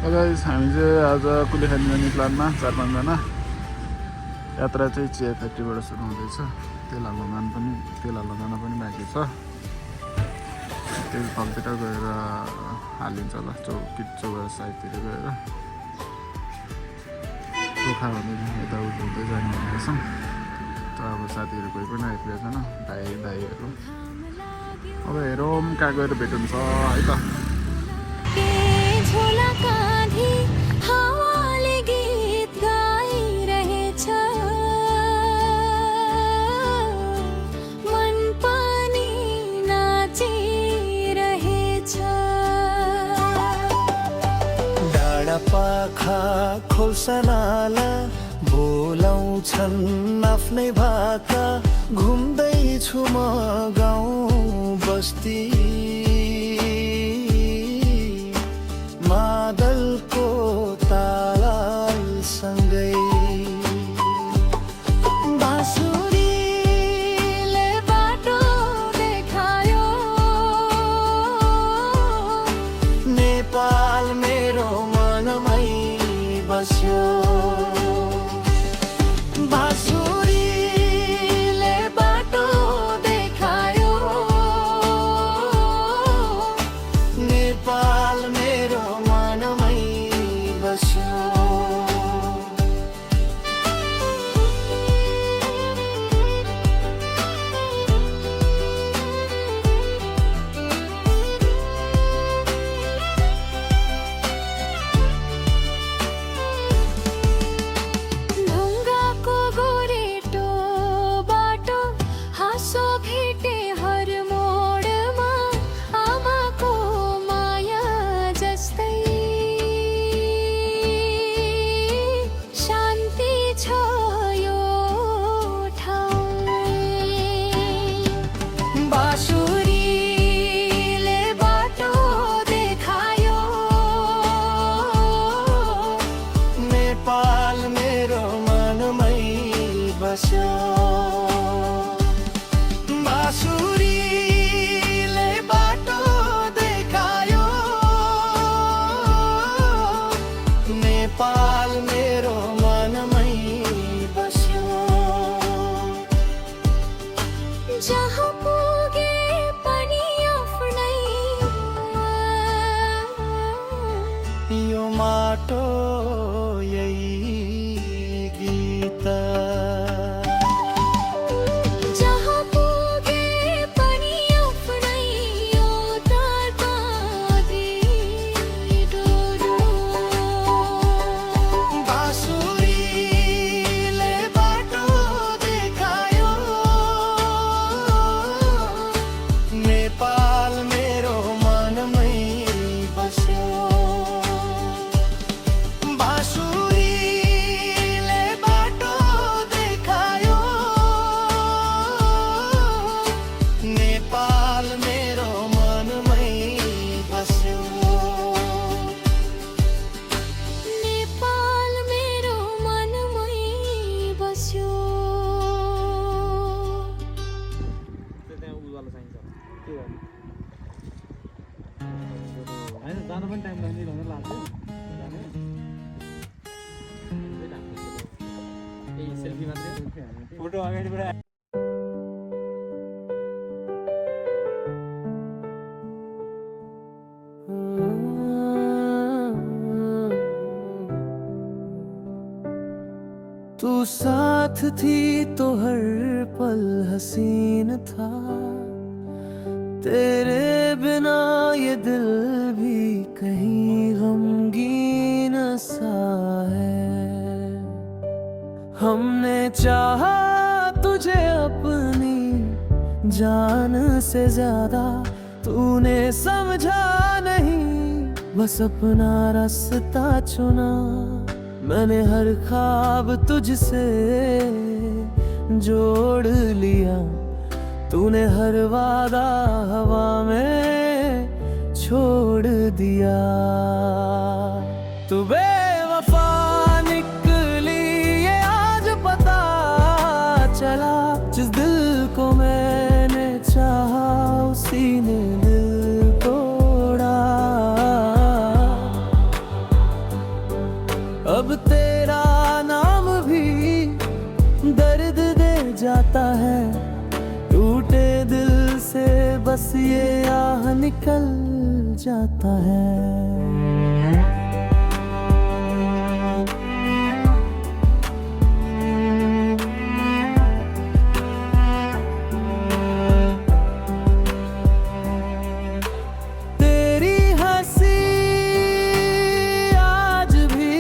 Guys हामी चाहिँ आज कुलेखाली जाने प्लानमा 4-5 जना यात्रा चाहिँ चिया फ्याक्ट्रीबाट सुरु हुँदैछ। तेल हाल्न जान पनि बाँकी छ। तेल फलतिर गएर हालिन्छ ल चौर साइडतिर गएर पोखा हुँदै यताउति हुँदै जाने भनेको छौँ। तर अब साथीहरू कोही पनि आइपुगेको छैन, दाईहरू। अब हेरौँ कहाँ गएर भेट हुन्छ है त। पाखा खोल्सनाला बोलाउँछन् आफ्नै भाका। घुम्दैछु म गाउँ बस्ती मादलको तालसँगै। बाँसुरीले बाटो देखायो नेपाल मेरो बस्यो। बाँसुरीले बाटो देखायो नेपाल मेरो मनमै बस्यो। बाँसुरीले बाटो देखायो नेपाल मेरो मनमै बस्यो। जहाँ पुगे पनि आफ्नै यो माटो यही गीत। जान पनि टाइम लाग्ने भनेर लाग्यो। सेल्फी मात्रै फोटो अगाडिबाट तू साथ थी तो हर पल हसीन था। तेरे बिना ये दिल भी कहीं गमगीन सा है। हमने चाहा तुझे अपनी जान से ज्यादा, तूने समझा नहीं बस अपना रास्ता चुना। मैंने हर ख्वाब तुझसे जोड़ लिया, तूने हर वादा हवा में छोड़ दिया। तू बेवफा निकली ये आज पता चला। जिस दिल को मैंने चाहा उसी ने दिल तोड़ा। बस ये आह निकल जाता है। तेरी हंसी आज भी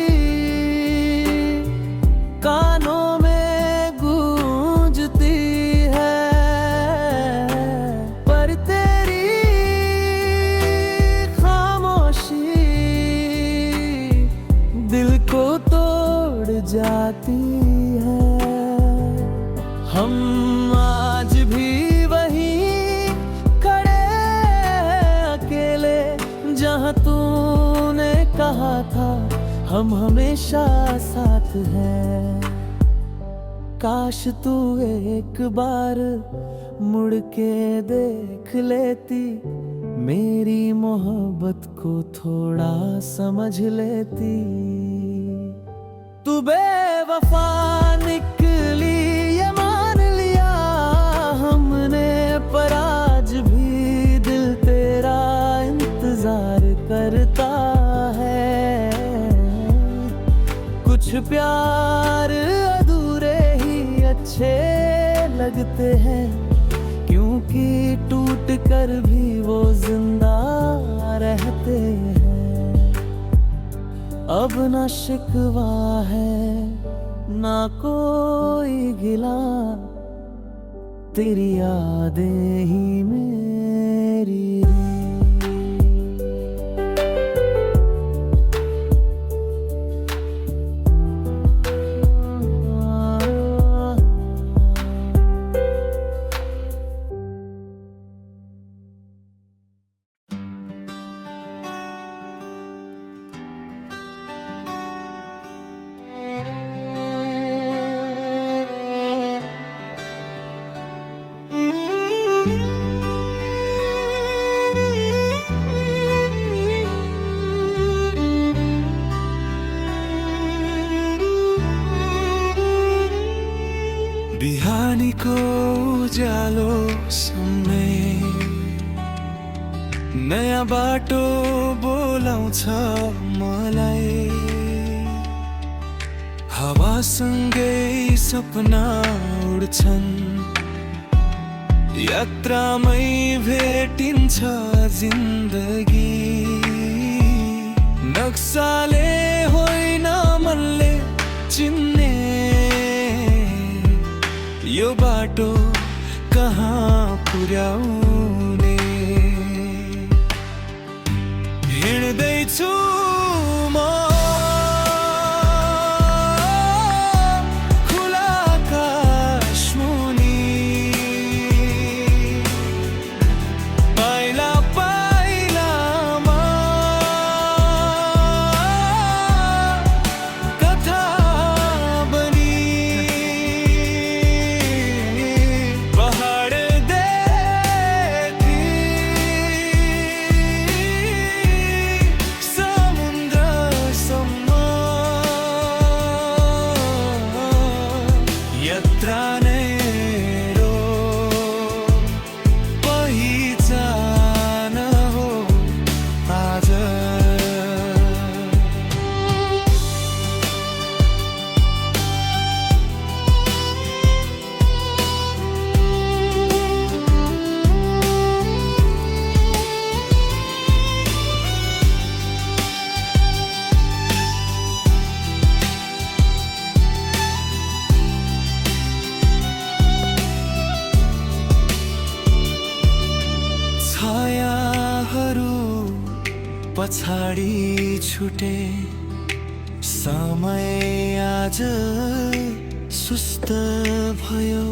कानों में गूंजती है, पर तेरी खामोशी दिल को तोड़ जाती है। हम आज भी वहीं खड़े हैं अकेले, जहाँ तूने कहा था हम हमेशा साथ हैं। काश तू एक बार मुड़ के देख लेती, मेरी मोहब्बत को थोड़ा समझ लेती। तू बेवफा निकली ये मान लिया हमने, पर आज भी दिल तेरा इंतजार करता है। कुछ प्यार अधूरे ही अच्छे लगते हैं, क्योंकि टूट कर भी वो जिंदा रहते हैं। अब ना शिकवा है ना कोई गिला, तेरी यादें ही मेरी। बिहानीको उज्यालो समय नयाँ बाटो बोलाउँछ मलाई। हावासँगै सपना उड्छन्, यात्रामै भेटिन्छ जिन्दगी। नक्साले होइन मनले चिन्ने, यो बाटो कहाँ पुर्याउने। हिँड्दैछु म खुला आकाश मुनि, पाइला पाइलामा कथा बनी। पछाडी छुटे समय आज सुस्त भयो।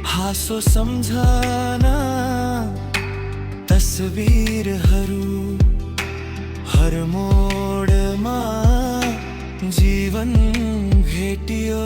हाँसो सम्झना तस्बिरहरू हर मोडमा जीवन भेटियो।